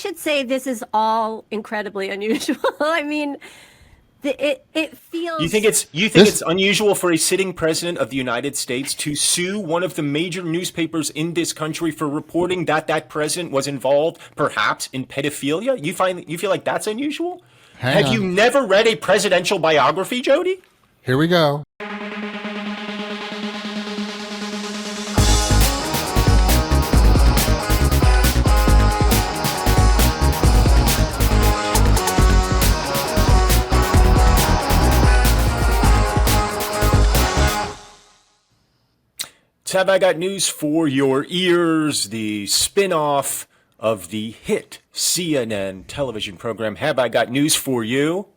should say this is all incredibly unusual. I mean, it feels. You think it's unusual for a sitting president of the United States to sue one of the major newspapers in this country for reporting that president was involved, perhaps, in pedophilia? You feel like that's unusual? Have you never read a presidential biography, Jodi? Here we go. Have I Got News for Your Ears, the spin-off of the hit CNN television program Have I Got News for You.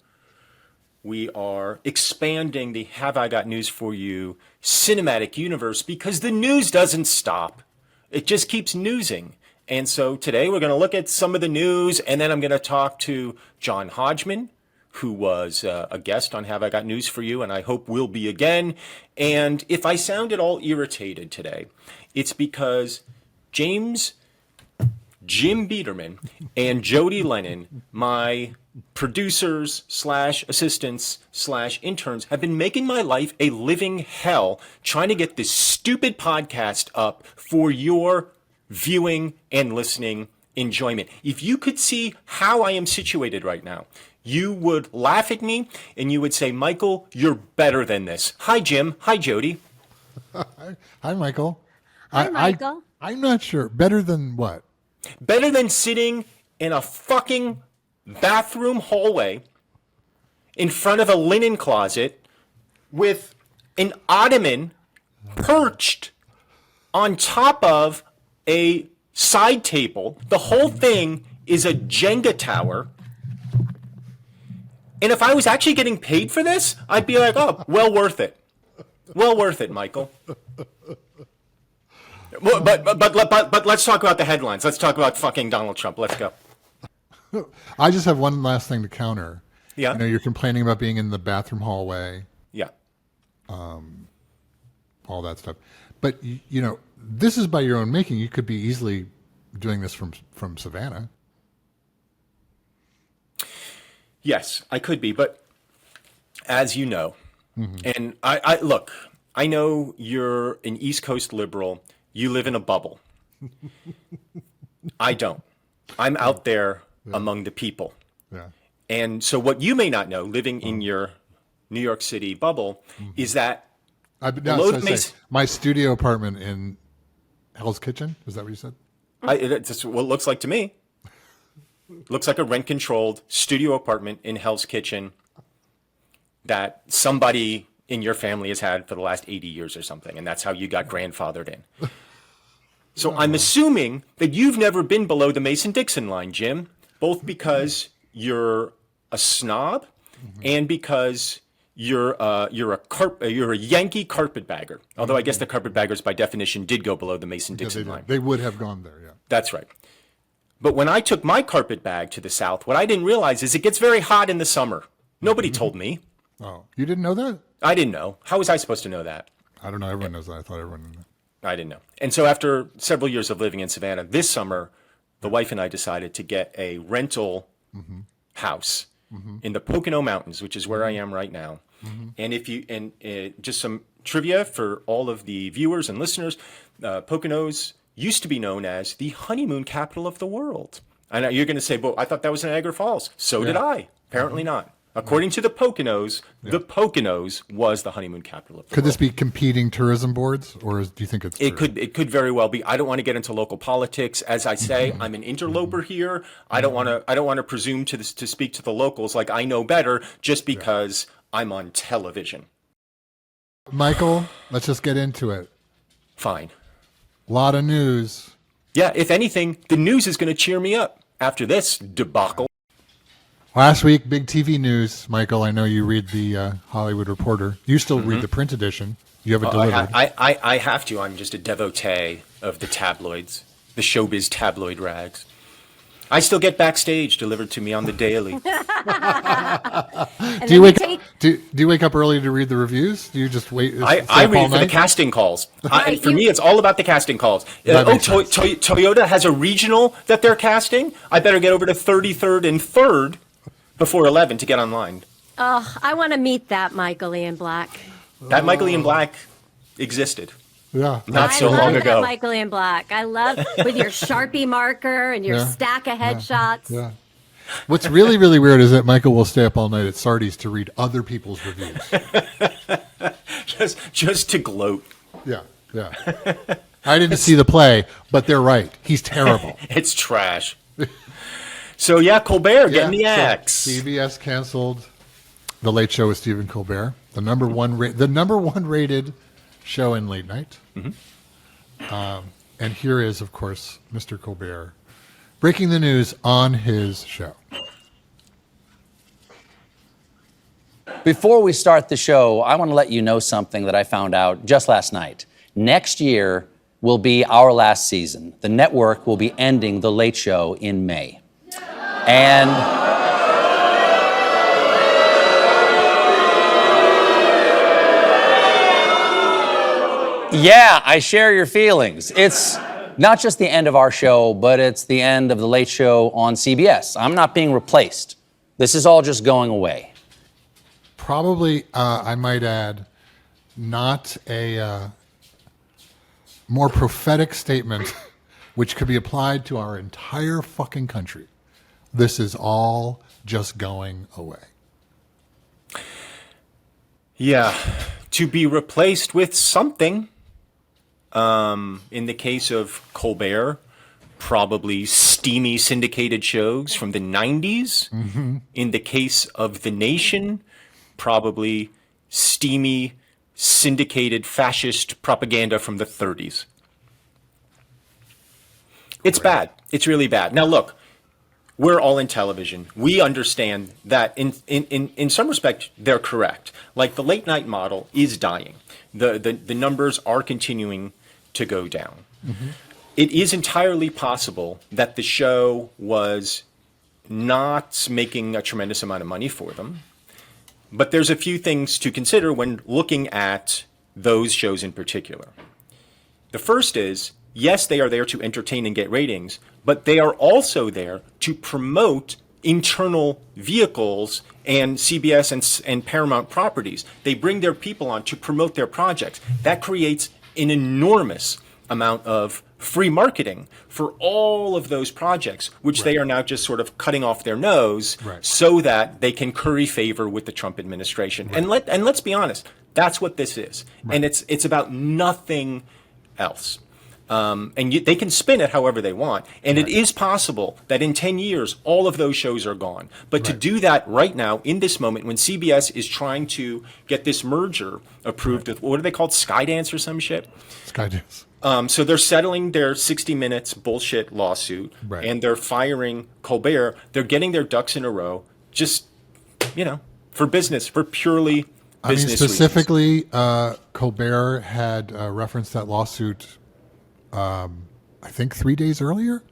We are expanding the Have I Got News for You cinematic universe because the news doesn't stop. It just keeps newsing. And so today we're going to look at some of the news, and then I'm going to talk to John Hodgman, who was a guest on Have I Got News for You, and I hope will be again. And if I sound at all irritated today, it's because Jim Biederman and Jodi Lennon, my producers / assistants / interns, have been making my life a living hell trying to get this stupid podcast up for your viewing and listening enjoyment. If you could see how I am situated right now, you would laugh at me and you would say, Michael, you're better than this. Hi, Jim. Hi, Jodi. Hi, Michael. Hi, Michael. I'm not sure. Better than what? Better than sitting in a fucking bathroom hallway in front of a linen closet with an ottoman perched on top of a side table. The whole thing is a Jenga tower. And if I was actually getting paid for this, I'd be like, oh, well worth it. Well worth it, Michael. But let's talk about the headlines. Let's talk about fucking Donald Trump. Let's go. I just have one last thing to counter. Yeah. You know, you're complaining about being in the bathroom hallway. Yeah. All that stuff. But, you know, this is by your own making. You could be easily doing this from Savannah. Yes, I could be, but as you know, and I look, I know you're an East Coast liberal. You live in a bubble. I don't. I'm out there among the people. Yeah. And so what you may not know, living in your New York City bubble, is that my studio apartment in Hell's Kitchen, is that what you said? That's what it looks like to me. Looks like a rent-controlled studio apartment in Hell's Kitchen that somebody in your family has had for the last 80 years or something, and that's how you got grandfathered in. So I'm assuming that you've never been below the Mason-Dixon line, Jim, both because you're a snob and because you're a Yankee carpetbagger. Although I guess the carpetbaggers, by definition, did go below the Mason-Dixon line. They would have gone there, yeah. That's right. But when I took my carpet bag to the South, what I didn't realize is it gets very hot in the summer. Nobody told me. Oh, you didn't know that? I didn't know. How was I supposed to know that? I don't know. Everyone knows that. I thought everyone knew that. I didn't know. And so after several years of living in Savannah, this summer, the wife and I decided to get a rental house in the Pocono Mountains, which is where I am right now. And just some trivia for all of the viewers and listeners, Poconos used to be known as the honeymoon capital of the world. I know you're going to say, well, I thought that was Niagara Falls. So did I. Apparently not. According to the Poconos, the Poconos was the honeymoon capital of the world. Could this be competing tourism boards, or do you think it's true? It could very well be. I don't want to get into local politics. As I say, I'm an interloper here. I don't want to presume to speak to the locals like I know better just because I'm on television. Michael, let's just get into it. Fine. A lot of news. Yeah, if anything, the news is going to cheer me up after this debacle. Last week, big TV news. Michael, I know you read the Hollywood Reporter. You still read the print edition. You have it delivered. I have to. I'm just a devotee of the tabloids, the showbiz tabloid rags. I still get Backstage delivered to me on the daily. Do Do you wake up early to read the reviews? Do you just wait? I read for the casting calls. For me, it's all about the casting calls. Toyota has a regional that they're casting. I better get over to 33rd and 3rd before 11 to get online. Oh, I want to meet that Michael Ian Black. That Michael Ian Black existed. Yeah. Not so long ago. I love Michael Ian Black. I love with your Sharpie marker and your stack of headshots. Yeah. What's really, really weird is that Michael will stay up all night at Sardi's to read other people's reviews. just to gloat. Yeah. I didn't see the play, but they're right. He's terrible. It's trash. So yeah, Colbert getting the axe. So CBS canceled The Late Show with Stephen Colbert, the number one rated show in late night. Mm-hmm. And here is, of course, Mr. Colbert breaking the news on his show. Before we start the show, I want to let you know something that I found out just last night. Next year will be our last season. The network will be ending The Late Show in May. And yeah, I share your feelings. It's not just the end of our show, but it's the end of The Late Show on CBS. I'm not being replaced. This is all just going away. Probably, I might add, not a more prophetic statement which could be applied to our entire fucking country. This is all just going away. Yeah, to be replaced with something. In the case of Colbert, probably steamy syndicated shows from the 90s. Mm-hmm. In the case of The Nation, probably steamy syndicated fascist propaganda from the 30s. It's bad. It's really bad. Now, look, we're all in television. We understand that in some respect, they're correct. Like the late night model is dying. The numbers are continuing to go down. Mm-hmm. It is entirely possible that the show was not making a tremendous amount of money for them. But there's a few things to consider when looking at those shows in particular. The first is, yes, they are there to entertain and get ratings, but they are also there to promote internal vehicles and CBS and Paramount properties. They bring their people on to promote their projects. That creates an enormous amount of free marketing for all of those projects, which they are now just sort of cutting off their nose so that they can curry favor with the Trump administration. And let's be honest, that's what this is. And it's about nothing else. They can spin it however they want. And it is possible that in 10 years, all of those shows are gone. But to do that right now, in this moment, when CBS is trying to get this merger approved with, what are they called, Skydance or some shit? Skydance. So they're settling their 60 Minutes bullshit lawsuit, and they're firing Colbert. They're getting their ducks in a row, just, for business, for purely business reasons. Specifically, Colbert had referenced that lawsuit I think 3 days earlier?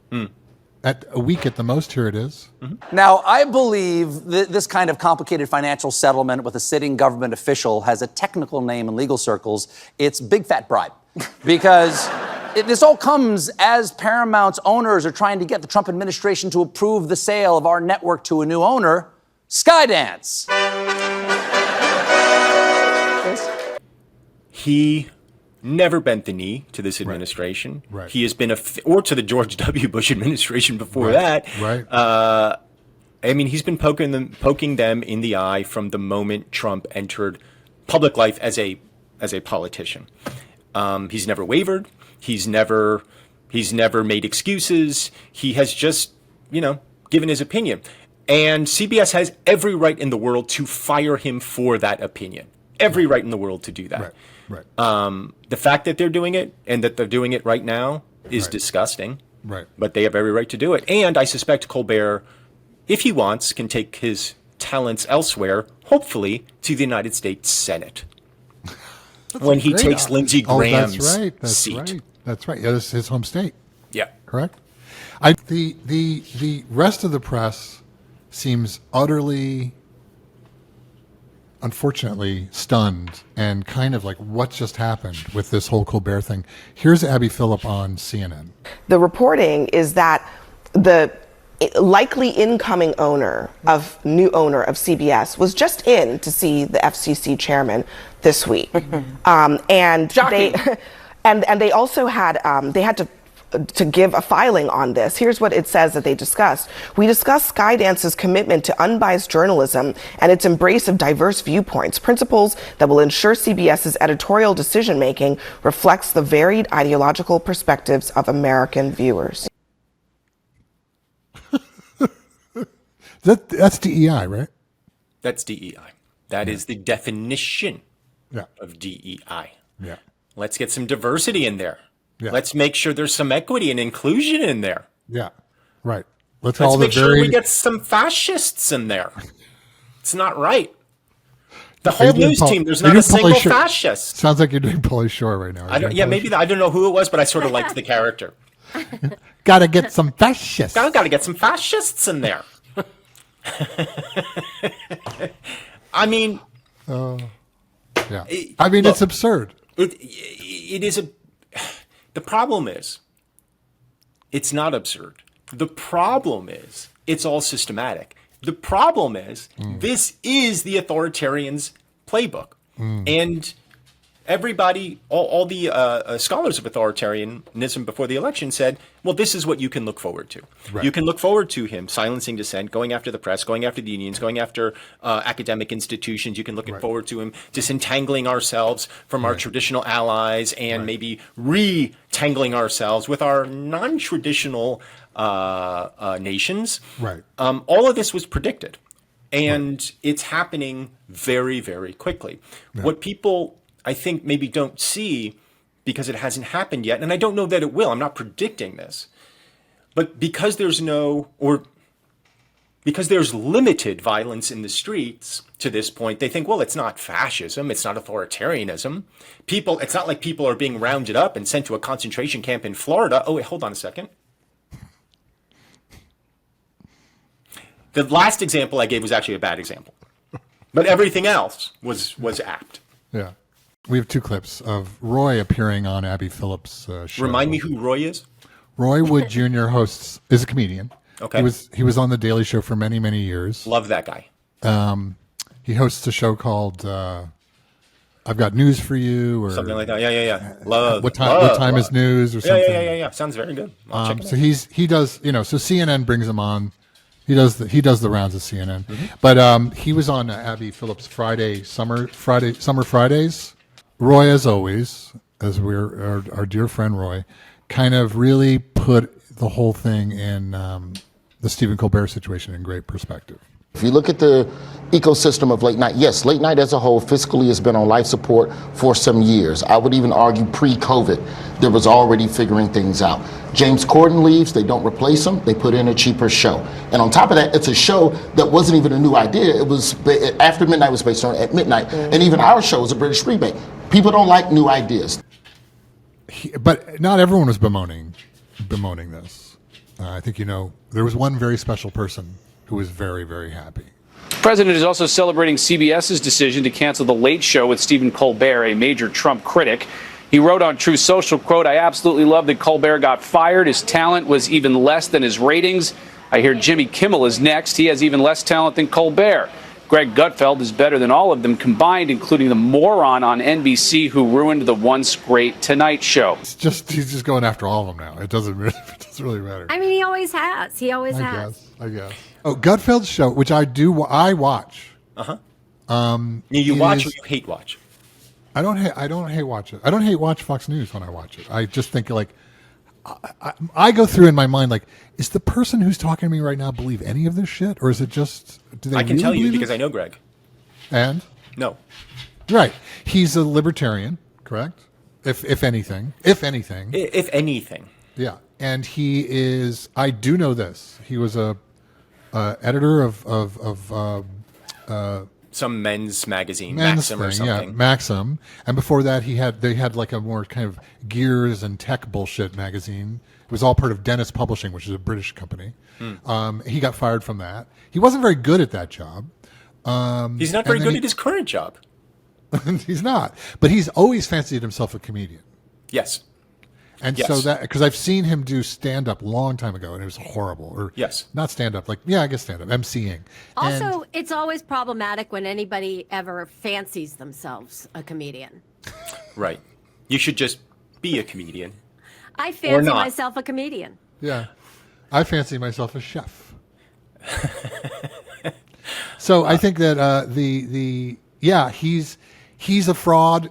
At a week at the most, here it is. Mm-hmm. Now, I believe this kind of complicated financial settlement with a sitting government official has a technical name in legal circles. It's big fat bribe. Because this all comes as Paramount's owners are trying to get the Trump administration to approve the sale of our network to a new owner, Skydance. He never bent the knee to this administration. Right. He has been or to the George W. Bush administration before that. Right. He's been poking them in the eye from the moment Trump entered public life as a politician. He's never wavered. He's never made excuses. He has just, given his opinion. And CBS has every right in the world to fire him for that opinion. Every right in the world to do that. Right. The fact that they're doing it and that they're doing it right now is disgusting. Right. But they have every right to do it. And I suspect Colbert, if he wants, can take his talents elsewhere, hopefully to the United States Senate. When he takes Lindsey Graham's seat. That's right. Yeah, this is his home state. Yeah. Correct? The rest of the press seems utterly unfortunately stunned and kind of like, what just happened with this whole Colbert thing. Here's Abby Phillip on CNN. The reporting is that the likely incoming new owner of CBS was just in to see the FCC chairman this week, and Shocking. they also had to give a filing on this. Here's what it says that they discussed. We discussed Skydance's commitment to unbiased journalism and its embrace of diverse viewpoints, principles that will ensure CBS's editorial decision-making reflects the varied ideological perspectives of American viewers. That's DEI, right? That's DEI. That is the definition Yeah. of DEI. Yeah. Let's get some diversity in there. Yeah. Let's make sure there's some equity and inclusion in there. Yeah. Right. Let's make sure we get some fascists in there. It's not right. The whole news team, there's not a single fascist. Sounds like you're doing Pauly Shore right now. I don't know who it was, but I sort of liked the character. Gotta get some fascists. Gotta get some fascists in there. I mean, yeah. I mean, it's absurd. It is the problem is, it's not absurd. The problem is, it's all systematic. The problem is, this is the authoritarians' playbook. And everybody, all the scholars of authoritarianism before the election said, well, this is what you can look forward to. Right. You can look forward to him silencing dissent, going after the press, going after the unions, going after academic institutions. You can look forward to him disentangling ourselves from our traditional allies and maybe retangling ourselves with our non-traditional nations. Right. All of this was predicted. And it's happening very, very quickly. Yeah. What people, I think, maybe don't see because it hasn't happened yet, and I don't know that it will. I'm not predicting this. But because there's limited violence in the streets to this point, they think, well, it's not fascism, it's not authoritarianism. It's not like people are being rounded up and sent to a concentration camp in Florida. Oh, wait, hold on a second. The last example I gave was actually a bad example. But everything else was apt. Yeah. We have two clips of Roy appearing on Abby Phillip's show. Remind me who Roy is? Roy Wood Jr. is a comedian. Okay. He was on The Daily Show for many, many years. Love that guy. He hosts a show called I've Got News for You, or something like that. Yeah. Love. What time is news, or something. Yeah. Sounds very good. I'll check it out. So he does, so CNN brings him on. He does the rounds of CNN. But he was on Abby Phillip's Summer Fridays. Roy, as always, as we're our dear friend Roy, kind of really put the whole thing in the Stephen Colbert situation in great perspective. If you look at the ecosystem of late night, yes, late night as a whole fiscally has been on life support for some years. I would even argue pre-COVID, there was already figuring things out. James Corden leaves, they don't replace him, they put in a cheaper show. And on top of that, it's a show that wasn't even a new idea. It was, After Midnight was based on At Midnight, and even our show is a British remake. People don't like new ideas. But not everyone was bemoaning this. I think, there was one very special person who was very, very happy. The president is also celebrating CBS's decision to cancel The Late Show with Stephen Colbert, a major Trump critic. He wrote on Truth Social, quote, "I absolutely love that Colbert got fired. His talent was even less than his ratings. I hear Jimmy Kimmel is next. He has even less talent than Colbert. Greg Gutfeld is better than all of them combined, including the moron on NBC who ruined the once great Tonight Show." He's just going after all of them now. It doesn't really matter. I mean, he always has. I guess. Oh, Gutfeld's show, which I watch. You watch or you hate watch? I don't hate watch it. I don't hate watch Fox News when I watch it. I just think I go through in my mind is the person who's talking to me right now believe any of this shit, or is it just? Do they? I can really tell you believe because it? I know Greg. And no, right, he's a libertarian, correct? If anything. Yeah, and he is. I do know this. He was a editor of some men's magazine, Maxim or something. Yeah, Maxim. And before that, they had a more kind of gears and tech bullshit magazine. It was all part of Dennis Publishing, which is a British company. He got fired from that. He wasn't very good at that job, He's not very good at his current job. He's not, but he's always fancied himself a comedian. Yes. And Yes. so that, because I've seen him do stand up a long time ago, and it was horrible. Or Yes. not stand up, I guess stand up, emceeing. Also, it's always problematic when anybody ever fancies themselves a comedian. Right. You should just be a comedian. I fancy not. myself a comedian. Yeah, I fancy myself a chef. So I think that he's a fraud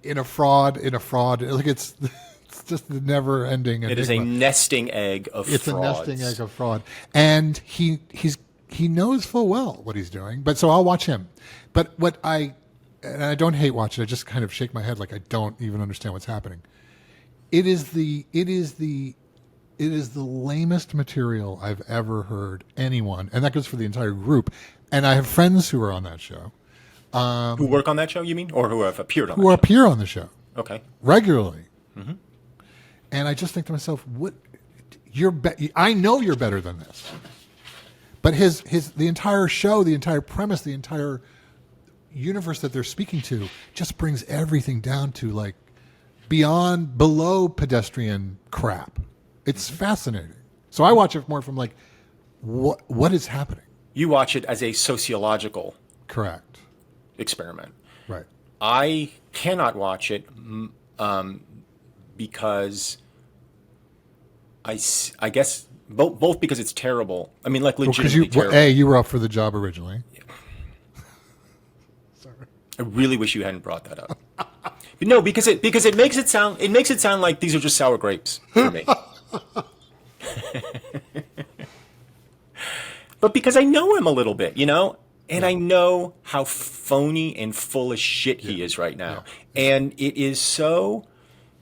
in a fraud in a fraud. Like it's just the never ending. It is a nesting egg of It's frauds. a nesting egg of fraud, and he knows full well what he's doing. But so I'll watch him. But I don't hate watching. I just kind of shake my head like I don't even understand what's happening. It is the lamest material I've ever heard anyone, and that goes for the entire group. And I have friends who are on that show, Who work on that show, you mean? Or who have appeared on who that show? appear on the show Okay. regularly. Mm-hmm. And I just think to myself, what? I know you're better than this. But the entire show, the entire premise, the entire universe that they're speaking to just brings everything down to like below pedestrian crap. It's fascinating. So I watch it more from like, what is happening? You watch it as a sociological Correct. experiment. Right. I cannot watch it because I guess both because it's terrible. I mean, like legitimately terrible. You were up for the job originally. Sorry. I really wish you hadn't brought that up. But no, because it makes it sound like these are just sour grapes for me. But because I know him a little bit, and I know how phony and full of shit he is right now. Yeah. And it is so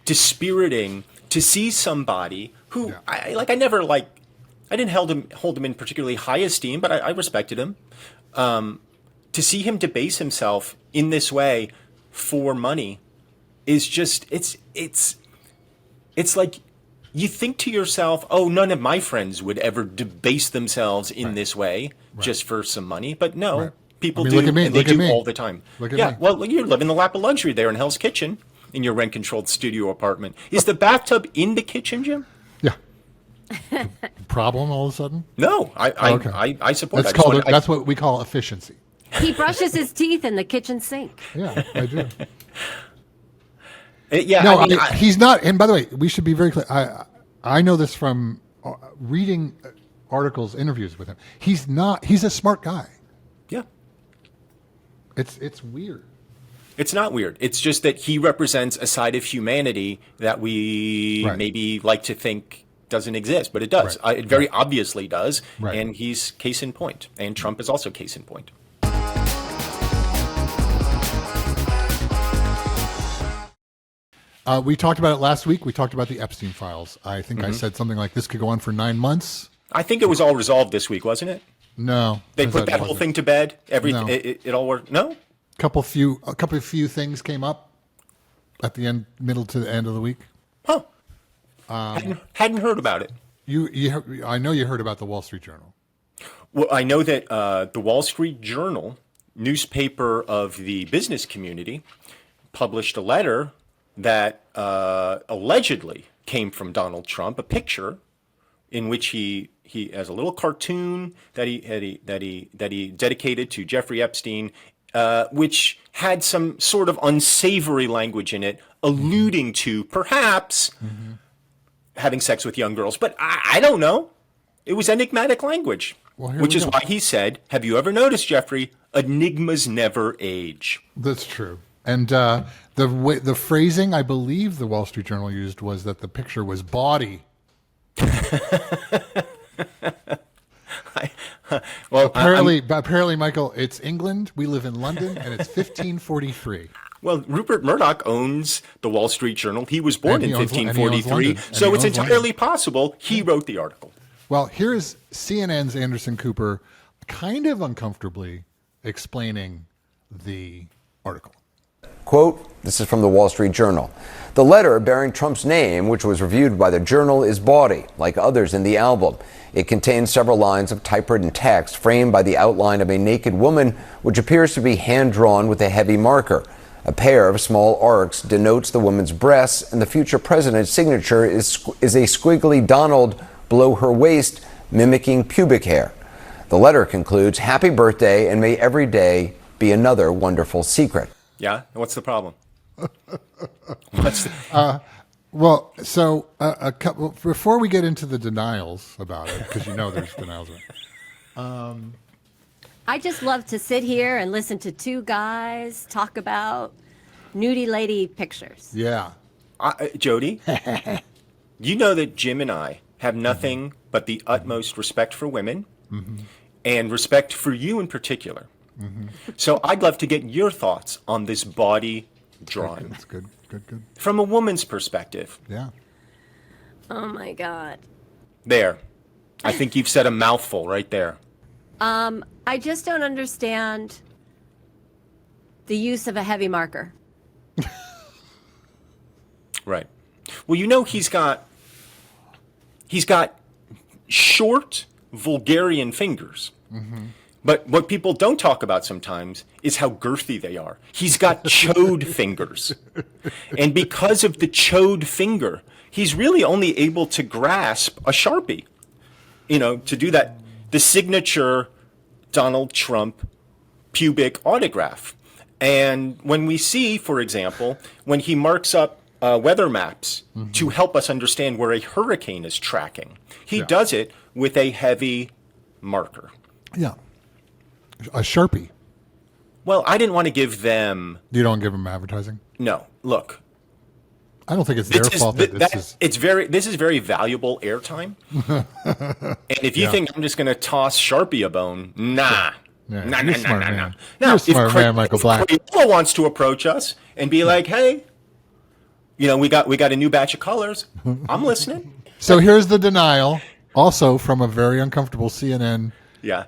dispiriting to see somebody who I didn't hold him in particularly high esteem, but I respected him. To see him debase himself in this way for money is just it's like you think to yourself, oh, none of my friends would ever debase themselves in this way just for some money. But no, people do, look at me, and they look at do me. all the time. Look at me. Well, you live in the lap of luxury there in Hell's Kitchen in your rent-controlled studio apartment. Is the bathtub in the kitchen, Jim? Yeah. Problem all of a sudden? No, I support that. That's what we call efficiency. He brushes his teeth in the kitchen sink. Yeah, I do. Yeah, no, he's not. And by the way, we should be very clear. I know this from reading articles, interviews with him. He's not. He's a smart guy. Yeah. It's weird. It's not weird. It's just that he represents a side of humanity that we maybe like to think doesn't exist, but it does. Right. It very obviously does. Right. And he's case in point. And Trump is also case in point. We talked about it last week. We talked about the Epstein Files. I think I said something like this could go on for 9 months. I think it was all resolved this week, wasn't it? No, They put that whole thing to bed. No. It all worked. No. A couple of few things came up at the end, middle to the end of the week. Huh. Hadn't heard about it. I know you heard about the Wall Street Journal. Well, I know that the Wall Street Journal, newspaper of the business community, published a letter that allegedly came from Donald Trump, a picture in which he has a little cartoon that he dedicated to Jeffrey Epstein, which had some sort of unsavory language in it, alluding to perhaps having sex with young girls. But I don't know. It was enigmatic language, which is why he said, "Have you ever noticed, Jeffrey? Enigmas never age." That's true. And the phrasing I believe the Wall Street Journal used was that the picture was bawdy. Well, apparently, Michael, it's England. We live in London, and it's 1543. Well, Rupert Murdoch owns the Wall Street Journal. He was born in 1543, London. so it's entirely possible he wrote the article. Well, here's CNN's Anderson Cooper kind of uncomfortably explaining the article. Quote, this is from the Wall Street Journal. The letter bearing Trump's name, which was reviewed by the Journal, is bawdy, like others in the album. It contains several lines of typewritten text framed by the outline of a naked woman, which appears to be hand-drawn with a heavy marker. A pair of small arcs denotes the woman's breasts, and the future president's signature is a squiggly Donald below her waist, mimicking pubic hair. The letter concludes, "Happy birthday, and may every day be another wonderful secret." Yeah? What's the problem? Well, so a couple before we get into the denials about it, because there's denials about it. I just love to sit here and listen to two guys talk about nudie lady pictures. Yeah. Jodi, you know that Jim and I have nothing but the utmost respect for women and respect for you in particular. So I'd love to get your thoughts on this body drawing. That's good. From a woman's perspective. Yeah. Oh my God. There. I think you've said a mouthful right there. I just don't understand the use of a heavy marker. Right. Well, he's got short Vulgarian fingers. But what people don't talk about sometimes is how girthy they are. He's got chode fingers. And because of the chode finger, he's really only able to grasp a Sharpie, to do that, the signature Donald Trump pubic autograph. And when we see, for example, when he marks up weather maps to help us understand where a hurricane is tracking, he does it with a heavy marker. Yeah. A Sharpie. Well, I didn't want to give them... You don't give them advertising? No. Look. I don't think it's their fault that this is... This is very valuable airtime. And if you think I'm just going to toss Sharpie a bone, nah. Yeah, Nah. Now, You're a smart man, Michael Black. If Crayola wants to approach us and be like, hey, we got a new batch of colors, I'm listening. So here's the denial, also from a very uncomfortable CNN. Yeah.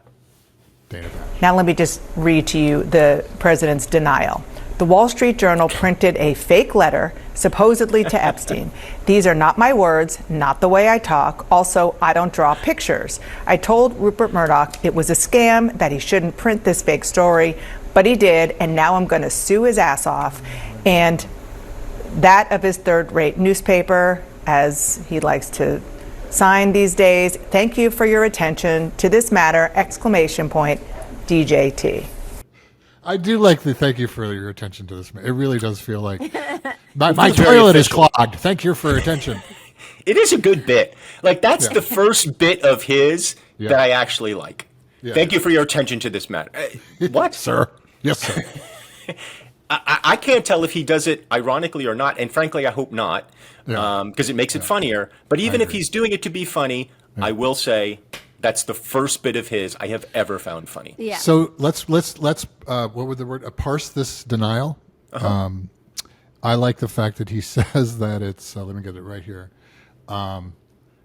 Now let me just read to you the president's denial. The Wall Street Journal printed a fake letter, supposedly to Epstein. These are not my words, not the way I talk. Also, I don't draw pictures. I told Rupert Murdoch it was a scam, that he shouldn't print this fake story, but he did, and now I'm going to sue his ass off. And that of his third-rate newspaper, as he likes to sign these days. Thank you for your attention to this matter, ! DJT. I do like the thank you for your attention to this. It really does feel like my toilet is clogged. Thank you for your attention. It is a good bit. Like, that's the first bit of his that I actually like. Yeah. Thank you for your attention to this matter. What? Sir. Yes, sir. I can't tell if he does it ironically or not, and frankly, I hope not, because it makes it funnier. But even if he's doing it to be funny, I will say that's the first bit of his I have ever found funny. Yeah. So let's what would the word? Parse this denial. I like the fact that he says that it's. Let me get it right here.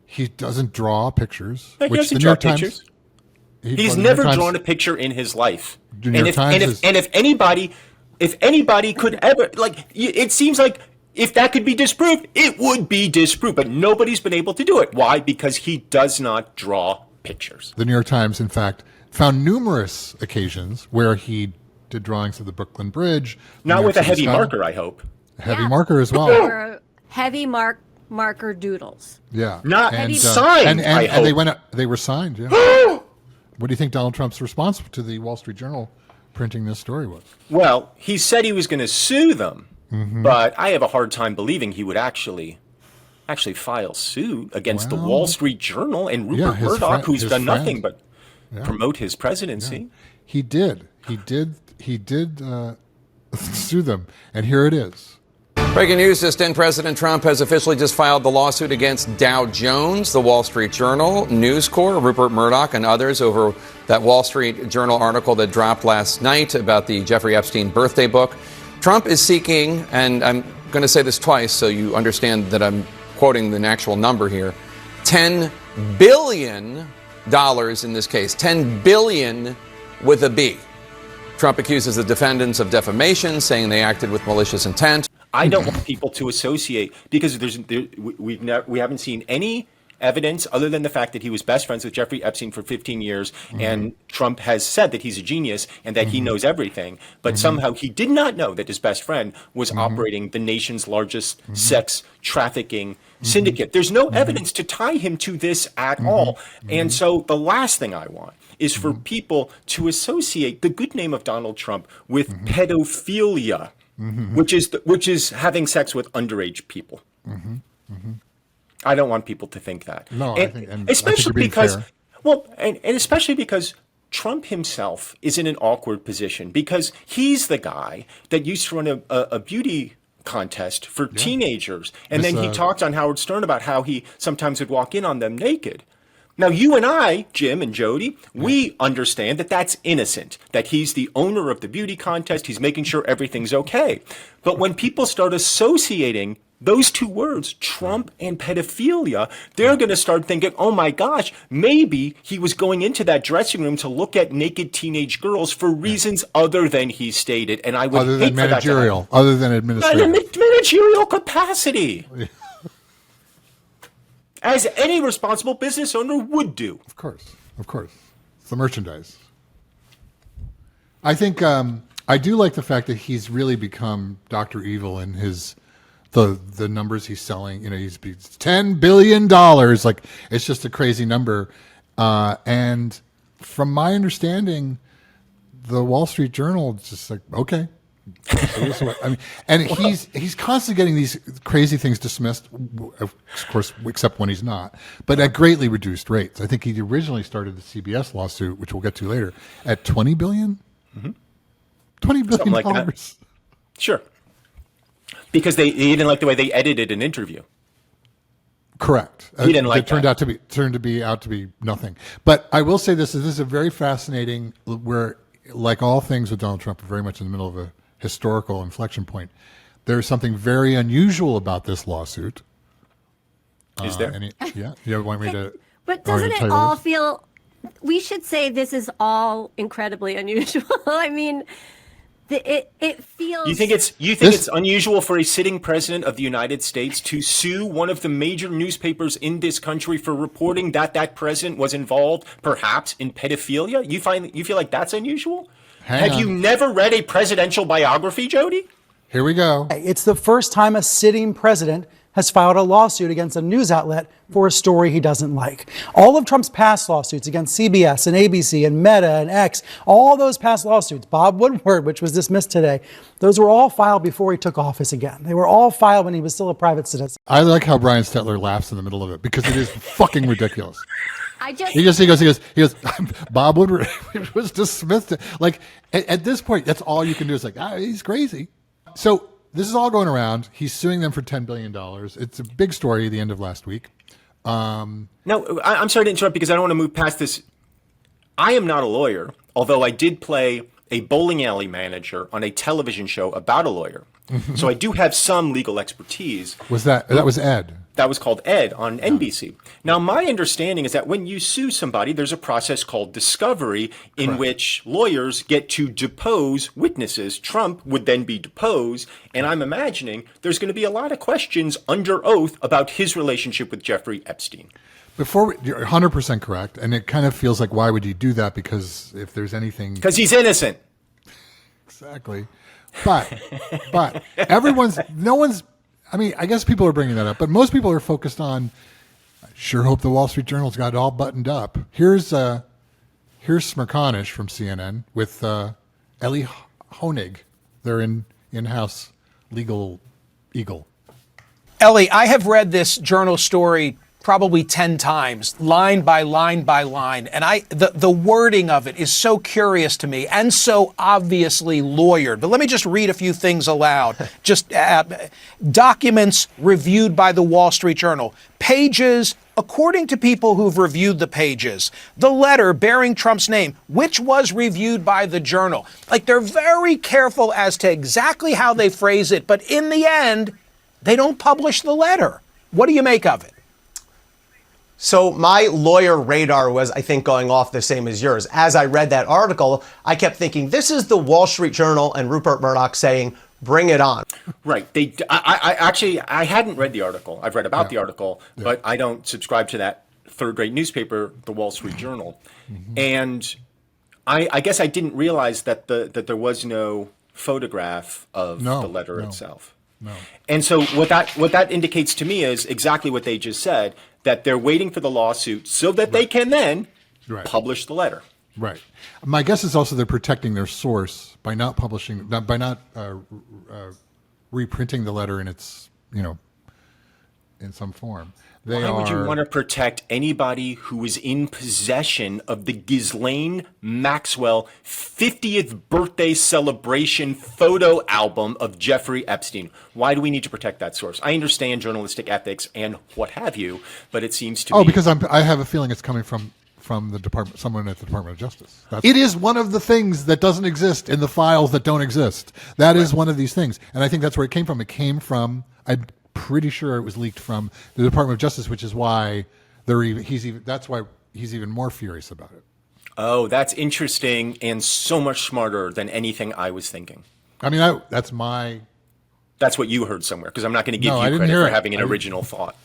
He doesn't draw pictures. No, which the New York Times. He's never drawn a picture in his life. And if anybody could ever, it seems like if that could be disproved, it would be disproved. But nobody's been able to do it. Why? Because he does not draw pictures. The New York Times, in fact, found numerous occasions where he did drawings of the Brooklyn Bridge. Not with a heavy marker, I hope. A heavy marker as well. Or heavy marker doodles. Yeah. Not signed, I hope. And they were signed, yeah. What do you think Donald Trump's response to the Wall Street Journal printing this story was? Well, he said he was going to sue them, but I have a hard time believing he would actually file suit against the Wall Street Journal and Rupert Murdoch, who's done nothing but promote his presidency. Yeah. He did sue them, and here it is. Breaking news, just in, President Trump has officially just filed the lawsuit against Dow Jones, the Wall Street Journal, News Corp, Rupert Murdoch, and others over that Wall Street Journal article that dropped last night about the Jeffrey Epstein birthday book. Trump is seeking, and I'm going to say this twice so you understand that I'm quoting the actual number here, $10 billion in this case, $10 billion with a B. Trump accuses the defendants of defamation, saying they acted with malicious intent. I don't want people to associate because we haven't seen any evidence other than the fact that he was best friends with Jeffrey Epstein for 15 years, and Trump has said that he's a genius and that he knows everything, but somehow he did not know that his best friend was operating the nation's largest sex trafficking syndicate. There's no evidence to tie him to this at all. And so the last thing I want is for people to associate the good name of Donald Trump with pedophilia, which is having sex with underage people. I don't want people to think that. No, and especially because, and especially because Trump himself is in an awkward position because he's the guy that used to run a beauty contest for teenagers, and then he talked on Howard Stern about how he sometimes would walk in on them naked. Now, you and I, Jim and Jodi, we understand that that's innocent, that he's the owner of the beauty contest, he's making sure everything's okay. But when people start associating those two words, Trump and pedophilia, they're going to start thinking, oh my gosh, maybe he was going into that dressing room to look at naked teenage girls for reasons other than he stated. And I would other hate than for managerial, other than administrative. Managerial capacity. As any responsible business owner would do. Of course. It's the merchandise. I think I do like the fact that he's really become Dr. Evil in his the numbers he's selling. You know, he's $10 billion. Like, it's just a crazy number. And from my understanding, the Wall Street Journal is just like, okay. I mean, and he's constantly getting these crazy things dismissed, of course, except when he's not, but at greatly reduced rates. I think he originally started the CBS lawsuit, which we'll get to later, at $20 billion. $20 billion. Like that. Sure. Because he didn't like the way they edited an interview. Correct. He didn't like it. Turned out to be nothing. But I will say this is a very fascinating. Where, like all things with Donald Trump, we're very much in the middle of a historical inflection point. There's something very unusual about this lawsuit. Is there? You want me to? But doesn't it all feel? We should say this is all incredibly unusual. I mean. It feels. You think it's unusual for a sitting president of the United States to sue one of the major newspapers in this country for reporting that president was involved, perhaps, in pedophilia? You feel like that's unusual? Have you never read a presidential biography, Jodi? Here we go. It's the first time a sitting president has filed a lawsuit against a news outlet for a story he doesn't like. All of Trump's past lawsuits against CBS and ABC and Meta and X, all those past lawsuits, Bob Woodward, which was dismissed today, those were all filed before he took office again. They were all filed when he was still a private citizen. I like how Brian Stetler laughs in the middle of it because it is fucking ridiculous. He goes, Bob Woodward was dismissed. Like, at this point, that's all you can do is like, he's crazy. So this is all going around. He's suing them for $10 billion. It's a big story at the end of last week. No, I'm sorry to interrupt because I don't want to move past this. I am not a lawyer, although I did play a bowling alley manager on a television show about a lawyer. So I do have some legal expertise. That was Ed? That was called Ed on NBC. Now, my understanding is that when you sue somebody, there's a process called discovery in which lawyers get to depose witnesses. Trump would then be deposed, and I'm imagining there's going to be a lot of questions under oath about his relationship with Jeffrey Epstein. You're 100% correct, and it kind of feels like, why would you do that? Because if there's anything... Because he's innocent. Exactly. But I mean, I guess people are bringing that up, but most people are focused on, I sure hope the Wall Street Journal's got it all buttoned up. Here's Smirkanish from CNN with Ellie Honig, their in-house legal eagle. Ellie, I have read this journal story probably 10 times, line by line by line. And the wording of it is so curious to me and so obviously lawyered. But let me just read a few things aloud. Just documents reviewed by the Wall Street Journal. Pages, according to people who've reviewed the pages. The letter bearing Trump's name, which was reviewed by the Journal. Like, they're very careful as to exactly how they phrase it. But in the end, they don't publish the letter. What do you make of it? So my lawyer radar was, I think, going off the same as yours. As I read that article, I kept thinking, this is the Wall Street Journal and Rupert Murdoch saying, bring it on. Right. I hadn't read the article. I've read about the article, but I don't subscribe to that third-rate newspaper, the Wall Street Journal. Mm-hmm. And I guess I didn't realize that there was no photograph of the letter itself. No. And so what that indicates to me is exactly what they just said, that they're waiting for the lawsuit so that they can then publish the letter. Right. My guess is also they're protecting their source by not publishing, by not reprinting the letter in its, in some form. Why would you want to protect anybody who is in possession of the Ghislaine Maxwell 50th birthday celebration photo album of Jeffrey Epstein? Why do we need to protect that source? I understand journalistic ethics and what have you, but it seems to me... because I have a feeling it's coming from the department, someone at the Department of Justice. It is one of the things that doesn't exist in the files that don't exist. That is one of these things. And I think that's where it came from. It came from... pretty sure it was leaked from the Department of Justice, which is why that's why he's even more furious about it. Oh, that's interesting and so much smarter than anything I was thinking. I mean, that's what you heard somewhere, because I'm not going to give you credit for having an original thought.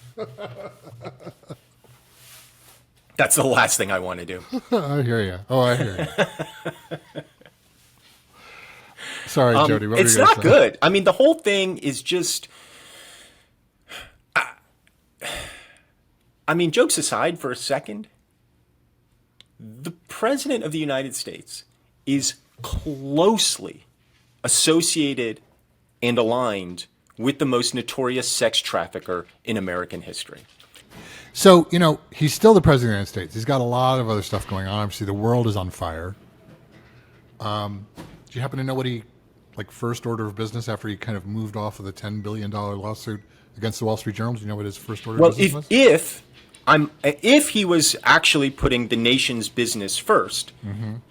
That's the last thing I want to do. I hear you. Oh, I hear you. Sorry, Jodi. What it's not good. I mean, the whole thing is just... I mean, jokes aside for a second, the President of the United States is closely associated and aligned with the most notorious sex trafficker in American history. So, he's still the President of the United States. He's got a lot of other stuff going on. Obviously, the world is on fire. Do you happen to know what first order of business after he kind of moved off of the $10 billion lawsuit against the Wall Street Journal? Do you know what his first order of business was? If he was actually putting the nation's business first,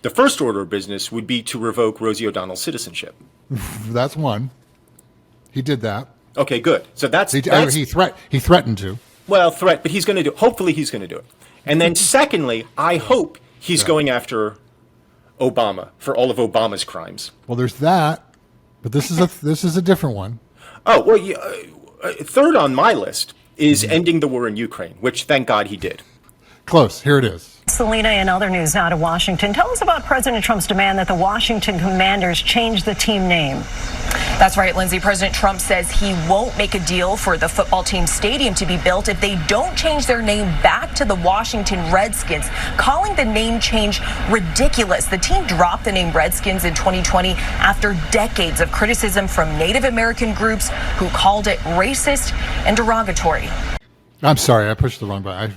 the first order of business would be to revoke Rosie O'Donnell's citizenship. That's one. He did that. Okay, good. So he threatened to. Well, but he's going to do it. Hopefully he's going to do it. And then secondly, I hope he's going after Obama for all of Obama's crimes. Well, there's that, but this is a different one. Oh, well, third on my list is ending the war in Ukraine, which thank God he did. Close. Here it is. Selena, in other news now to Washington. Tell us about President Trump's demand that the Washington Commanders change the team name. That's right, Lindsay. President Trump says he won't make a deal for the football team's stadium to be built if they don't change their name back to the Washington Redskins, calling the name change ridiculous. The team dropped the name Redskins in 2020 after decades of criticism from Native American groups who called it racist and derogatory. I'm sorry, I pushed the wrong button.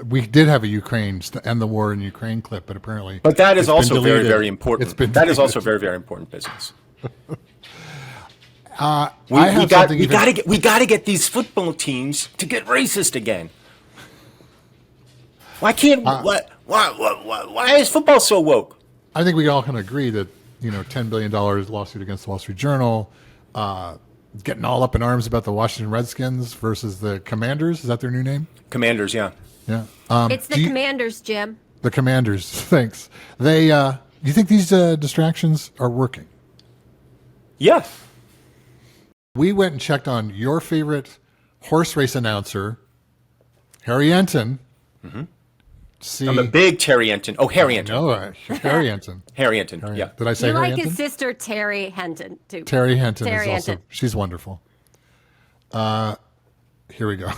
We did have a Ukraine end the war in Ukraine clip, but apparently, but that is also very, very important. That is also very, very important business. We got to get these football teams to get racist again. Why can't? Why is football so woke? I think we all can agree that $10 billion lawsuit against the Wall Street Journal. Getting all up in arms about the Washington Redskins versus the Commanders. Is that their new name? Commanders, yeah. Yeah. It's the Commanders, Jim. The Commanders. Thanks. Do you think these distractions are working? Yeah. We went and checked on your favorite horse race announcer, Harry Enton. Mm-hmm. I'm a big Terry Enton. Oh, Harry Enton. No, Harry Enton. Harry Enton, yeah. Did I say you Harry like Enton? his sister, Terry Henton, too. Terry Henton is also, she's wonderful. Here we go.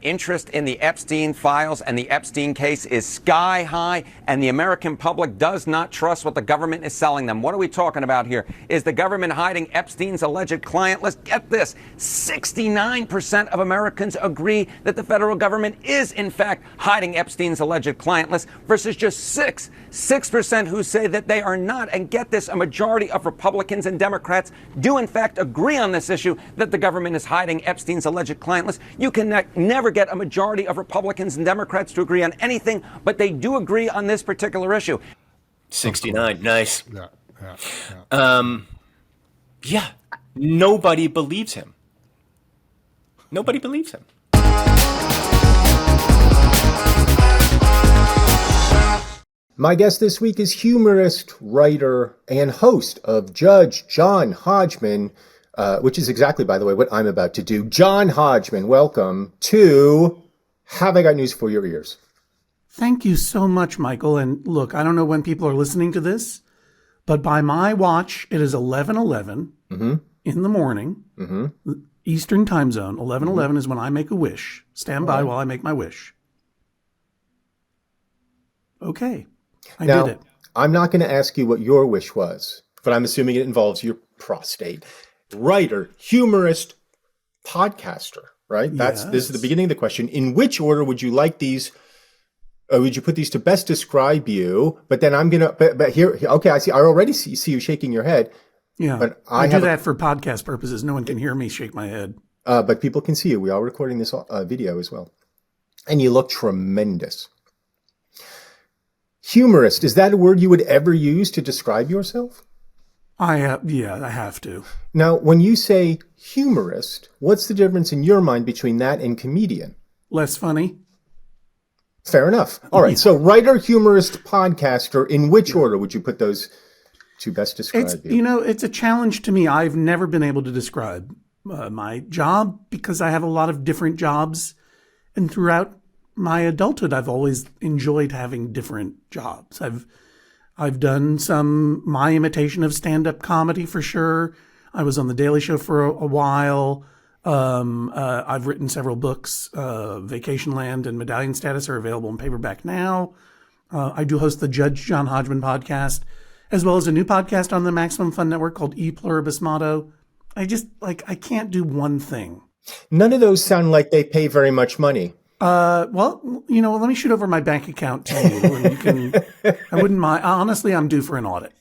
Interest in the Epstein Files and the Epstein case is sky high, and the American public does not trust what the government is selling them. What are we talking about here? Is the government hiding Epstein's alleged client list? Get this, 69% of Americans agree that the federal government is, in fact, hiding Epstein's alleged client list versus just 6% who say that they are not. And get this, a majority of Republicans and Democrats do, in fact, agree on this issue that the government is hiding Epstein's alleged client list. You can never get a majority of Republicans and Democrats to agree on anything, but they do agree on this particular issue. 69, nice. Yeah. Yeah, nobody believes him. Nobody believes him. My guest this week is humorist, writer, and host of Judge John Hodgman, which is exactly, by the way, what I'm about to do. John Hodgman, welcome to Have I Got News for Your Ears? Thank you so much, Michael. And look, I don't know when people are listening to this, but by my watch, it is 11:11 in the morning, Eastern time zone. 11:11 is when I make a wish. Stand by while I make my wish. Okay, I did it. I'm not going to ask you what your wish was, but I'm assuming it involves your prostate. Writer, humorist, podcaster, right? This is the beginning of the question. In which order would you like these? Would you put these to best describe you? But then I'm gonna. But here, okay. I see. I already see you shaking your head. Yeah, but I do that for podcast purposes. No one can hear me shake my head. But people can see you. We are recording this video as well, and you look tremendous. Humorist, is that a word you would ever use to describe yourself? I have to. Now, when you say humorist, what's the difference in your mind between that and comedian? Less funny. Fair enough. All right. So writer, humorist, podcaster, in which order would you put those to best describe you? You know, it's a challenge to me. I've never been able to describe my job because I have a lot of different jobs. And throughout my adulthood, I've always enjoyed having different jobs. I've done my imitation of stand-up comedy for sure. I was on The Daily Show for a while. I've written several books. Vacation Land and Medallion Status are available in paperback now. I do host the Judge John Hodgman podcast, as well as a new podcast on the Maximum Fun Network called E Pluribus Motto. I can't do one thing. None of those sound like they pay very much money. Well, you know, let me shoot over my bank account to you. And you can, I wouldn't mind. Honestly, I'm due for an audit.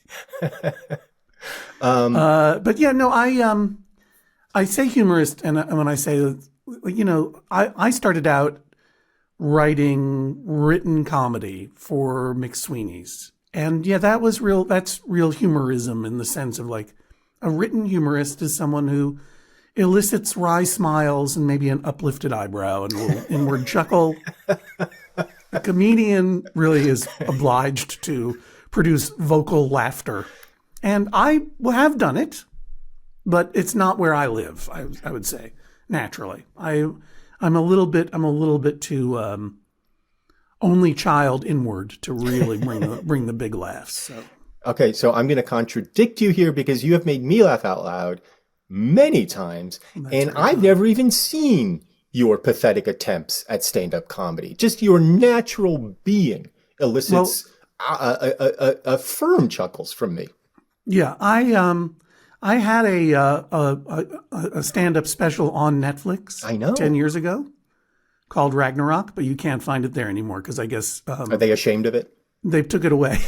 But yeah, no, I say humorist, and when I say, you know, I started out writing written comedy for McSweeney's. And yeah, that's real humorism in the sense of like a written humorist is someone who elicits wry smiles and maybe an uplifted eyebrow and will inward chuckle. A comedian really is obliged to produce vocal laughter. And I have done it, but it's not where I live, I would say, naturally. I'm a little bit too only child inward to really bring the big laughs. So. Okay, so I'm going to contradict you here because you have made me laugh out loud many times, and I've never even seen your pathetic attempts at stand-up comedy. Just your natural being elicits a firm chuckles from me. Yeah, I had a stand-up special on Netflix. I know 10 years ago called Ragnarok, but you can't find it there anymore because I guess are they ashamed of it? They took it away.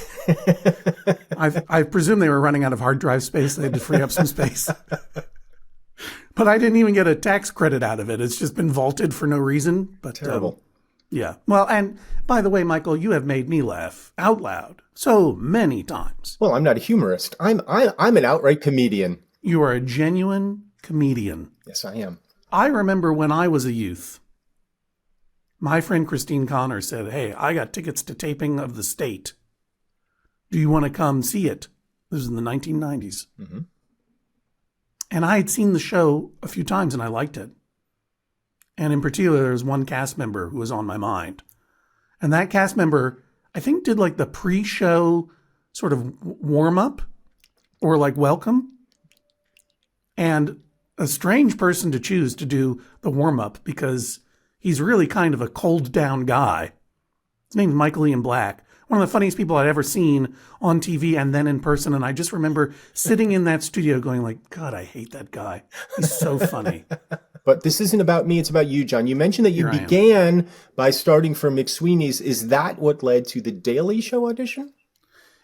I presume they were running out of hard drive space. They had to free up some space. But I didn't even get a tax credit out of it. It's just been vaulted for no reason. But terrible. Yeah. Well, and by the way, Michael, you have made me laugh out loud so many times. Well, I'm not a humorist. I'm an outright comedian. You are a genuine comedian. Yes, I am. I remember when I was a youth, my friend Christine Connor said, "Hey, I got tickets to taping of The State. Do you want to come see it?" This was in the 1990s. Mm-hmm. And I had seen the show a few times and I liked it. And in particular, there was one cast member who was on my mind. And that cast member, I think, did like the pre-show sort of warm-up or like welcome. And a strange person to choose to do the warm-up because he's really kind of a cold down guy. His name's Michael Ian Black. One of the funniest people I'd ever seen on TV and then in person. And I just remember sitting in that studio going like, God, I hate that guy. He's so funny. But this isn't about me. It's about you, John. You mentioned that you began by starting from McSweeney's. Is that what led to the Daily Show audition?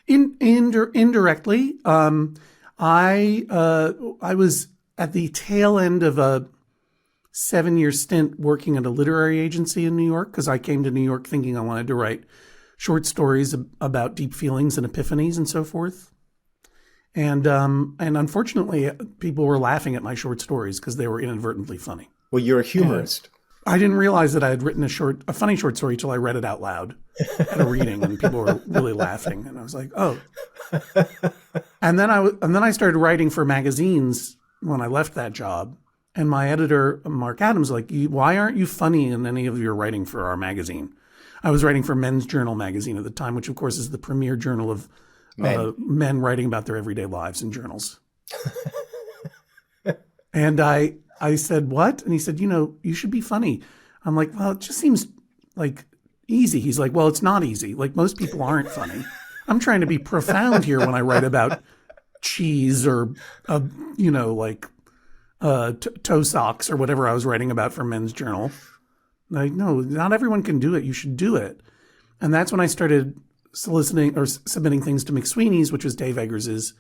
Indirectly. I was at the tail end of a 7-year stint working at a literary agency in New York because I came to New York thinking I wanted to write short stories about deep feelings and epiphanies and so forth. And unfortunately, people were laughing at my short stories because they were inadvertently funny. Well, you're a humorist. I didn't realize that I had written a funny short story till I read it out loud at a reading, and people were really laughing, and I was like, oh. And then I started writing for magazines when I left that job, and my editor Mark Adams was like, why aren't you funny in any of your writing for our magazine? I was writing for Men's Journal magazine at the time, which of course is the premier journal of men writing about their everyday lives in journals. And I said, what? And he said, you should be funny. I'm like, well, it just seems like easy. He's like, well, it's not easy. Like, most people aren't funny. I'm trying to be profound here when I write about cheese or, toe socks or whatever I was writing about for Men's Journal. Like, no, not everyone can do it. You should do it. And that's when I started soliciting or submitting things to McSweeney's, which was Dave Eggers's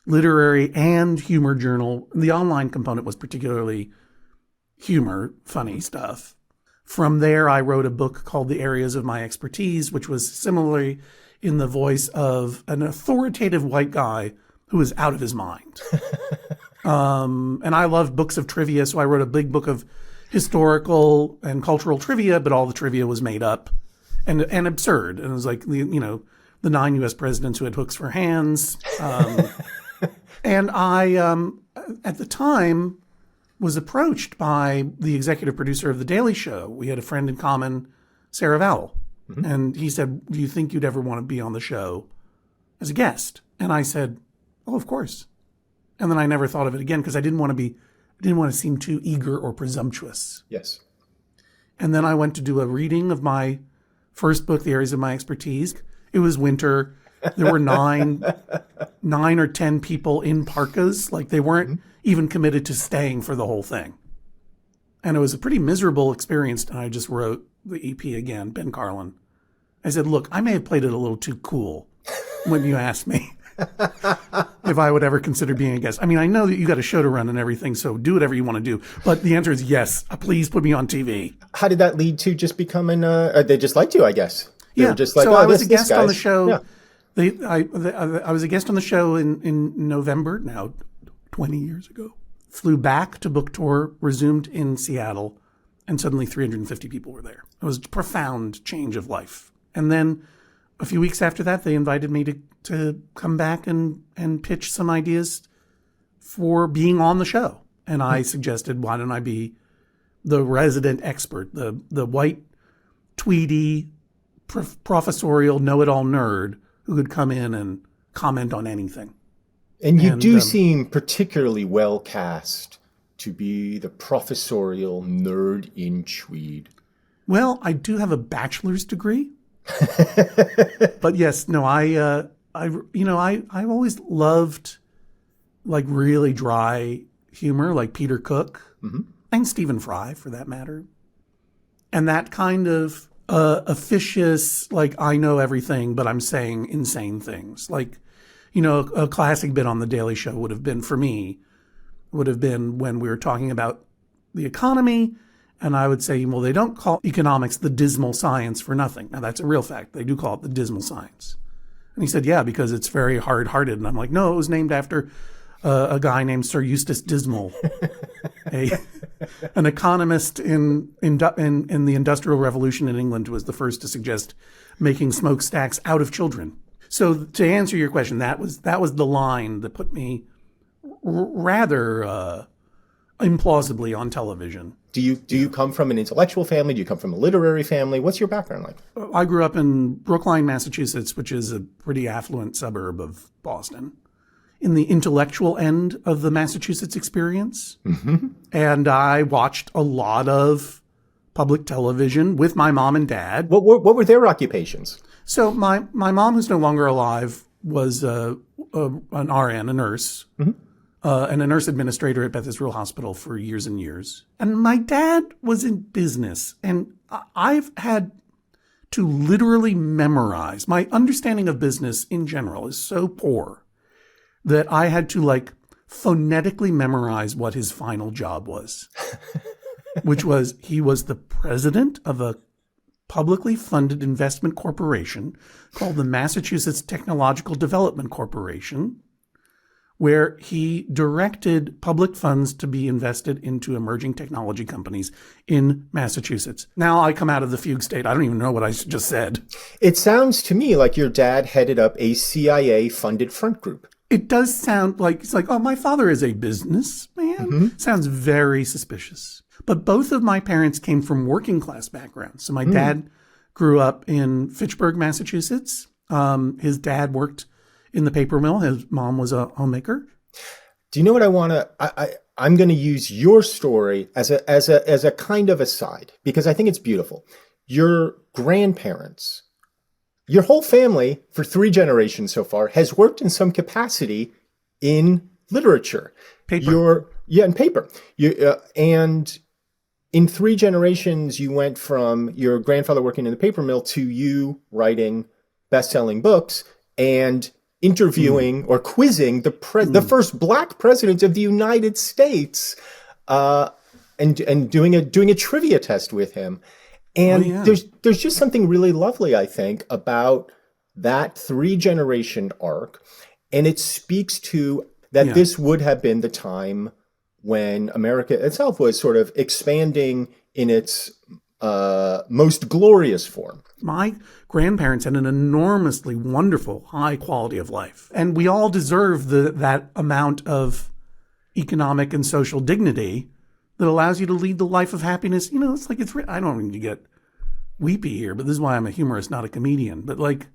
literary and humor journal. The online component was particularly humor, funny stuff. From there, I wrote a book called The Areas of My Expertise, which was similarly in the voice of an authoritative white guy who was out of his mind. And I loved books of trivia, so I wrote a big book of historical and cultural trivia, but all the trivia was made up and absurd. And it was like, the 9 U.S. presidents who had hooks for hands. And I, at the time, was approached by the executive producer of The Daily Show. We had a friend in common, Sarah Vowell. Mm-hmm. And he said, do you think you'd ever want to be on the show as a guest? And I said, oh, of course. And then I never thought of it again because I didn't want to seem too eager or presumptuous. Yes. And then I went to do a reading of my first book, The Areas of My Expertise. It was winter. There were 9 or 10 people in parkas. Like, they weren't even committed to staying for the whole thing. And it was a pretty miserable experience. And I just wrote the EP again, Ben Carlin. I said, look, I may have played it a little too cool when you asked me if I would ever consider being a guest. I mean, I know that you got a show to run and everything, so do whatever you want to do. But the answer is yes. Please put me on TV. How did that lead to just becoming, they just liked you, I guess. They were just like, so I was a guest on the show. Yeah. I was a guest on the show in November, now 20 years ago. Flew back to book tour, resumed in Seattle, and suddenly 350 people were there. It was a profound change of life. And then a few weeks after that, they invited me to come back and pitch some ideas for being on the show. And I suggested, why don't I be the resident expert, the white, tweedy, professorial, know-it-all nerd who could come in and comment on anything. And you do seem particularly well cast to be the professorial nerd in tweed. Well, I do have a bachelor's degree. But yes, no, I've always loved like really dry humor, like Peter Cook and Stephen Fry for that matter. And that kind of officious, like, I know everything, but I'm saying insane things. Like, a classic bit on The Daily Show would have been when we were talking about the economy, and I would say, well, they don't call economics the dismal science for nothing. Now, that's a real fact. They do call it the dismal science. And he said, yeah, because it's very hard-hearted. And I'm like, no, it was named after a guy named Sir Eustace Dismal, an economist in the Industrial Revolution in England, who was the first to suggest making smokestacks out of children. So to answer your question, that was the line that put me rather implausibly on television. Do you come from an intellectual family? Do you come from a literary family? What's your background like? I grew up in Brookline, Massachusetts, which is a pretty affluent suburb of Boston, in the intellectual end of the Massachusetts experience. Mm-hmm. And I watched a lot of public television with my mom and dad. What were their occupations? So my mom, who's no longer alive, was an RN, a nurse, and a nurse administrator at Beth Israel Hospital for years and years. And my dad was in business, and I've had to literally memorize. My understanding of business in general is so poor that I had to phonetically memorize what his final job was, which was he was the president of a publicly funded investment corporation called the Massachusetts Technological Development Corporation, where he directed public funds to be invested into emerging technology companies in Massachusetts. Now I come out of the fugue state. I don't even know what I just said. It sounds to me like your dad headed up a CIA-funded front group. It does sound like, it's like, oh, my father is a businessman. Sounds very suspicious. But both of my parents came from working class backgrounds. So my dad grew up in Fitchburg, Massachusetts. His dad worked in the paper mill. His mom was a homemaker. Do you know what I want to? I'm going to use your story as a kind of aside because I think it's beautiful. Your grandparents, your whole family for 3 generations so far has worked in some capacity in literature. Paper. In paper. And in 3 generations, you went from your grandfather working in the paper mill to you writing best-selling books and interviewing or quizzing the first Black president of the United States, and doing a trivia test with him. And there's just something really lovely, I think, about that 3-generation arc, and it speaks to that this would have been the time when America itself was sort of expanding in its most glorious form. My grandparents had an enormously wonderful, high quality of life. And we all deserve that amount of economic and social dignity that allows you to lead the life of happiness. You know, it's like, I don't mean to get weepy here, but this is why I'm a humorist, not a comedian. But like,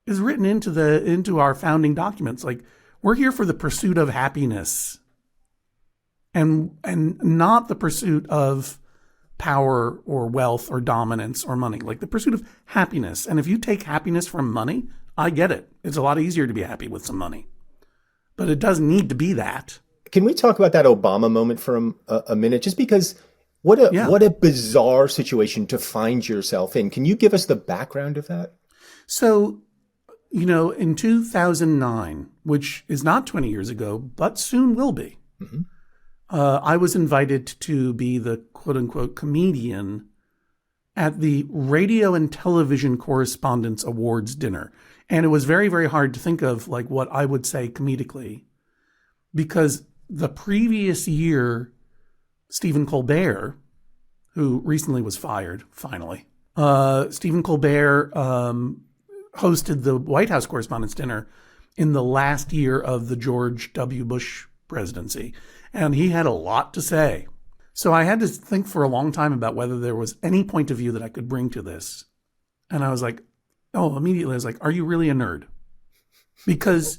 it's written into our founding documents. Like, we're here for the pursuit of happiness and not the pursuit of power or wealth or dominance or money, like the pursuit of happiness. And if you take happiness from money, I get it. It's a lot easier to be happy with some money, but it doesn't need to be that. Can we talk about that Obama moment for a minute? Just because what a bizarre situation to find yourself in. Can you give us the background of that? So, you know, in 2009, which is not 20 years ago, but soon will be, I was invited to be the quote-unquote comedian at the Radio and Television Correspondents Awards dinner. And it was very, very hard to think of like what I would say comedically, because the previous year, Stephen Colbert, who recently was fired, finally, Stephen Colbert hosted the White House Correspondents' Dinner in the last year of the George W. Bush presidency. And he had a lot to say. So I had to think for a long time about whether there was any point of view that I could bring to this. And I was like, immediately I was like, are you really a nerd? Because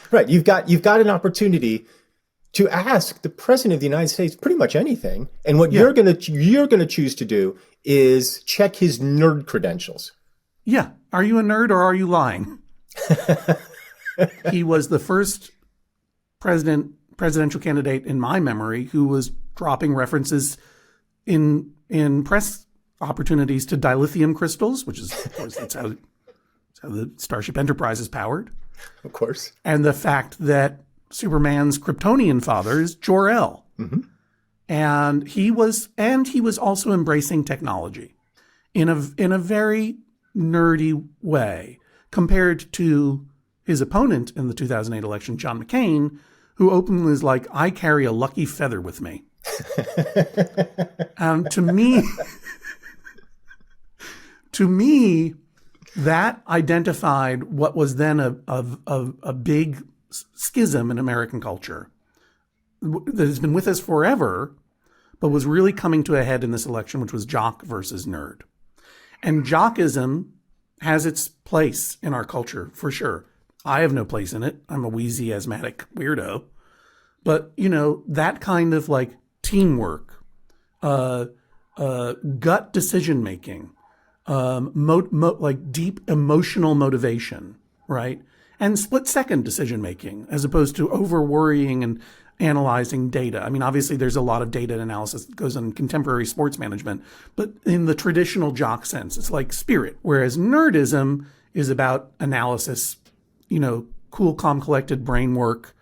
right, you've got an opportunity to ask the president of the United States pretty much anything, and what you're gonna choose to do is check his nerd credentials. Yeah, are you a nerd or are you lying? He was the first presidential candidate in my memory who was dropping references in press opportunities to dilithium crystals, which is, of course, that's how the Starship Enterprise is powered. Of course. And the fact that Superman's Kryptonian father is Jor-El. And he was also embracing technology in a very nerdy way compared to his opponent in the 2008 election, John McCain, who openly is like, I carry a lucky feather with me. And to me, that identified what was then a big schism in American culture that has been with us forever, but was really coming to a head in this election, which was jock versus nerd. And jockism has its place in our culture, for sure. I have no place in it. I'm a wheezy, asthmatic weirdo. But, you know, that kind of like teamwork, gut decision-making, like deep emotional motivation, right? And split-second decision-making, as opposed to over-worrying and analyzing data. I mean, obviously, there's a lot of data analysis that goes on in contemporary sports management, but in the traditional jock sense, it's like spirit. Whereas nerdism is about analysis, you know, cool, calm, collected brain work,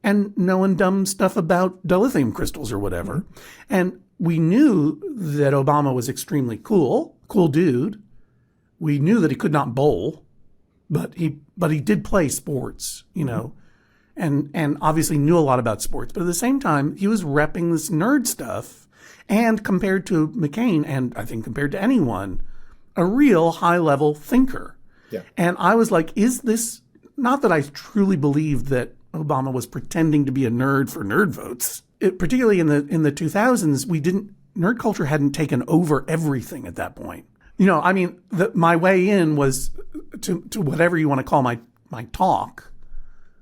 and knowing dumb stuff about dilithium crystals or whatever. And we knew that Obama was extremely cool dude. We knew that he could not bowl, but he did play sports, you know. and obviously knew a lot about sports. But at the same time, he was repping this nerd stuff, and compared to McCain, and I think compared to anyone, a real high-level thinker. Yeah. And I was like, is this, not that I truly believed that Obama was pretending to be a nerd for nerd votes. Particularly in the 2000s, nerd culture hadn't taken over everything at that point. I mean, my way in was to whatever you want to call my talk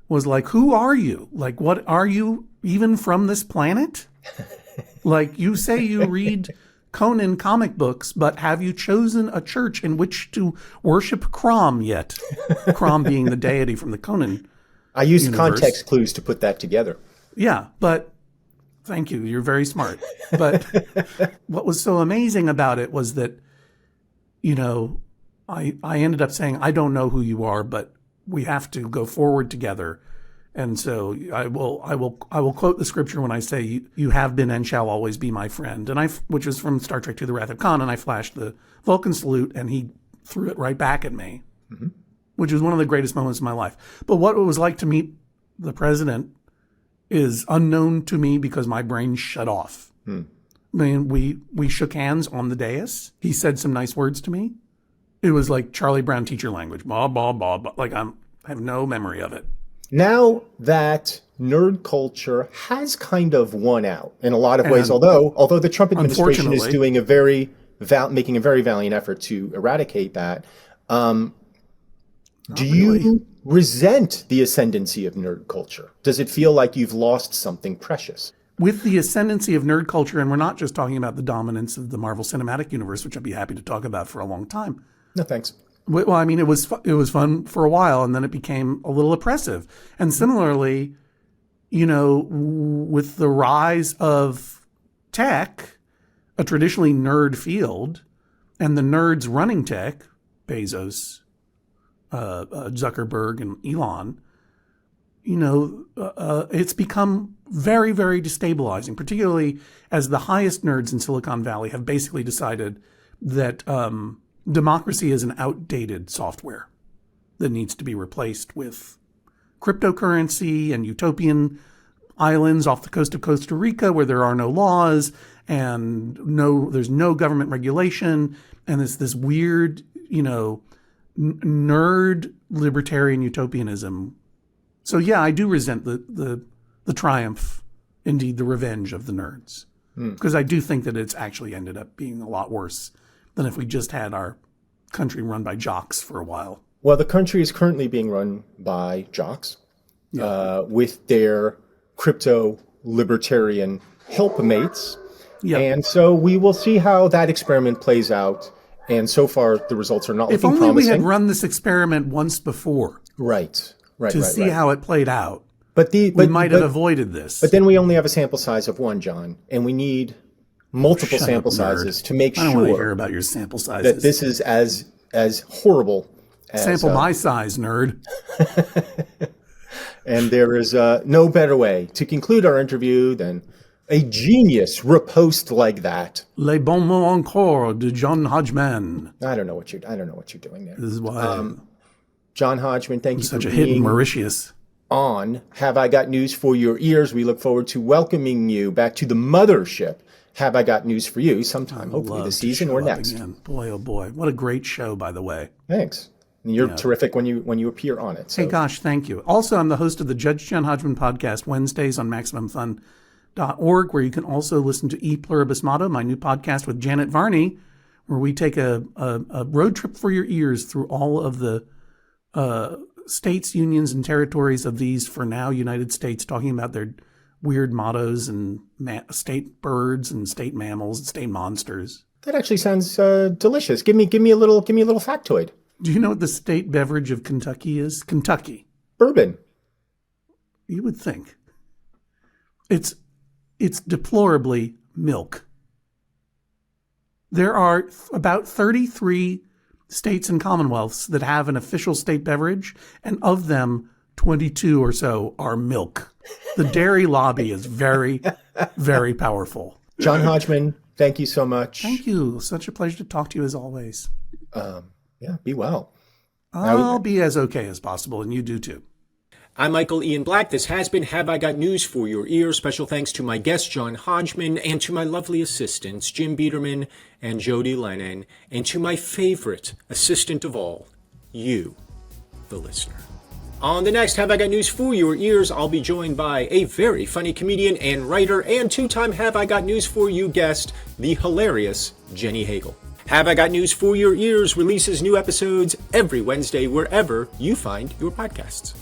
was like, who are you? Like, what are you even from this planet? Like, you say you read Conan comic books, but have you chosen a church in which to worship Crom yet? Crom being the deity from the Conan I used universe. Context clues to put that together. Yeah, but thank you. You're very smart. But what was so amazing about it was that, I ended up saying, I don't know who you are, but we have to go forward together. And so I will quote the scripture when I say, you have been and shall always be my friend. And which is from Star Trek II: The Wrath of Khan. And I flashed the Vulcan salute and he threw it right back at me, which was one of the greatest moments of my life. But what it was like to meet the president is unknown to me because my brain shut off. I mean, we shook hands on the dais. He said some nice words to me. It was like Charlie Brown teacher language. Blah, blah, blah, blah. Like I have no memory of it. Now that nerd culture has kind of won out in a lot of ways, although the Trump administration is doing making a very valiant effort to eradicate that. Do you resent the ascendancy of nerd culture? Does it feel like you've lost something precious? With the ascendancy of nerd culture, and we're not just talking about the dominance of the Marvel Cinematic Universe, which I'd be happy to talk about for a long time. No, thanks. Well, I mean, it was fun for a while, and then it became a little oppressive. And similarly, with the rise of tech, a traditionally nerd field, and the nerds running tech, Bezos, Zuckerberg, and Elon, it's become very, very destabilizing, particularly as the highest nerds in Silicon Valley have basically decided that democracy is an outdated software that needs to be replaced with cryptocurrency and utopian islands off the coast of Costa Rica where there are no laws and there's no government regulation, and it's this weird, nerd libertarian utopianism. So yeah, I do resent the triumph, indeed the revenge of the nerds, because I do think that it's actually ended up being a lot worse than if we just had our country run by jocks for a while. Well, the country is currently being run by jocks with their crypto libertarian helpmates. Yeah. And so we will see how that experiment plays out. And so far, the results are not looking promising. If only we had run this experiment once before. Right. To see how it played out. But we might have avoided this. But then we only have a sample size of one, John, and we need multiple sample sizes to make sure. I don't want to hear about your sample sizes. That this is as horrible as sample my size, nerd. And there is no better way to conclude our interview than a genius riposte like that. Les bons mots encore de John Hodgman. I don't know what you're doing there. This is why John Hodgman, thank you such for a hit in being Mauritius. On Have I Got News for Your Ears. We look forward to welcoming you back to the mothership. Have I Got News for You sometime, hopefully this season or next. Again. Boy, oh boy. What a great show, by the way. Thanks. And you're terrific when you appear on it. So. Hey, gosh, thank you. Also, I'm the host of the Judge John Hodgman podcast Wednesdays on MaximumFun.org, where you can also listen to E Pluribus Motto, my new podcast with Janet Varney, where we take a road trip for your ears through all of the states, unions, and territories of these, for now, United States, talking about their weird mottos and state birds and state mammals and state monsters. That actually sounds delicious. Give me a little factoid. Do you know what the state beverage of Kentucky is? Kentucky. Bourbon. You would think. It's deplorably milk. There are about 33 states and commonwealths that have an official state beverage, and of them, 22 or so are milk. The dairy lobby is very, very powerful. John Hodgman, thank you so much. Thank you. Such a pleasure to talk to you as always. Yeah, be well. I'll be as okay as possible, and you do too. I'm Michael Ian Black. This has been Have I Got News for Your Ears. Special thanks to my guest, John Hodgman, and to my lovely assistants, Jim Biederman and Jodi Lennon, and to my favorite assistant of all, you, the listener. On the next Have I Got News for Your Ears, I'll be joined by a very funny comedian and writer and two-time Have I Got News for You guest, the hilarious Jenny Hagel. Have I Got News for Your Ears releases new episodes every Wednesday wherever you find your podcasts.